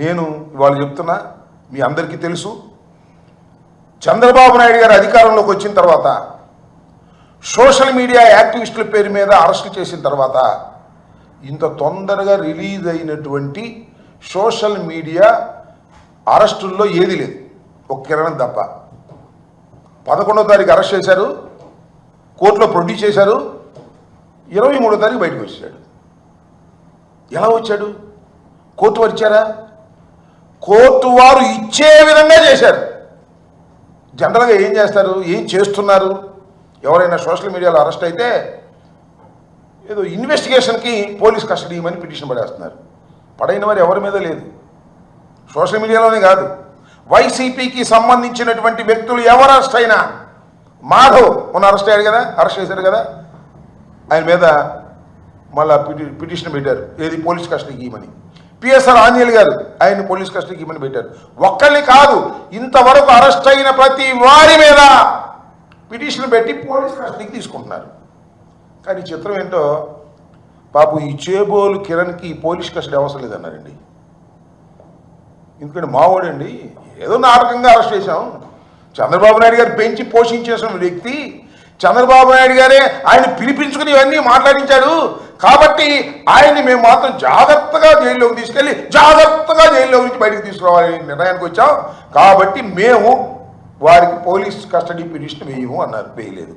నేను ఇవాళ చెప్తున్నా, మీ అందరికీ తెలుసు, చంద్రబాబు నాయుడు గారు అధికారంలోకి వచ్చిన తర్వాత సోషల్ మీడియా యాక్టివిస్టుల పేరు మీద అరెస్టు చేసిన తర్వాత ఇంత తొందరగా రిలీజ్ అయినటువంటి సోషల్ మీడియా అరెస్టుల్లో ఏది లేదు, ఒక కిరణం తప్ప. 11వ తారీఖు అరెస్ట్ చేశారు, కోర్టులో ప్రొడ్యూస్ చేశారు, 23వ తారీఖు బయటకు వచ్చాడు. ఎలా వచ్చాడు? కోర్టు వారు ఇచ్చారా? కోర్టు వారు ఇచ్చే విధంగా చేశారు. జనరల్గా ఏం చేస్తారు, ఏం చేస్తున్నారు? ఎవరైనా సోషల్ మీడియాలో అరెస్ట్ అయితే ఏదో ఇన్వెస్టిగేషన్కి పోలీస్ కస్టడీ ఇవ్వమని పిటిషన్ పడేస్తున్నారు. పడైన వారు ఎవరి మీద లేదు, సోషల్ మీడియాలోనే కాదు, వైసీపీకి సంబంధించినటువంటి వ్యక్తులు ఎవరు అరెస్ట్ అయినా, మాధవ్ మొన్న అరెస్ట్ అయ్యాడు కదా, అరెస్ట్ చేశారు కదా, ఆయన మీద మళ్ళా పిటిషన్ పెట్టారు, ఏది పోలీస్ కస్టడీకి ఇవ్వమని. పిఎస్ఆర్ ఆంజనేయులు గారు ఆయన పోలీస్ కస్టడీకి ఇవ్వమని పెట్టారు. ఒక్కళ్ళని కాదు, ఇంతవరకు అరెస్ట్ అయిన ప్రతి వారి మీద పిటిషన్ పెట్టి పోలీస్ కస్టడీకి తీసుకుంటున్నారు. కానీ చిత్రం ఏంటో, పాపం ఈ చేబోలు కిరణ్కి పోలీస్ కస్టడీ అవసరం లేదన్నారండి. ఎందుకంటే మావాడండి, ఏదో నాటకంగా అరెస్ట్ చేశాం. చంద్రబాబు నాయుడు గారు పెంచి పోషించేసిన వ్యక్తి, చంద్రబాబు నాయుడు గారే ఆయన పిలిపించుకుని ఇవన్నీ మాట్లాడించాడు. కాబట్టి ఆయన్ని మేము మాత్రం జాగ్రత్తగా జైల్లోకి తీసుకెళ్ళి జాగ్రత్తగా జైల్లో నుంచి బయటకు తీసుకురావాలని నిర్ణయానికి వచ్చాం. కాబట్టి మేము వారికి పోలీస్ కస్టడీ పిటిషన్ వేయము అన్నారు, వేయలేదు.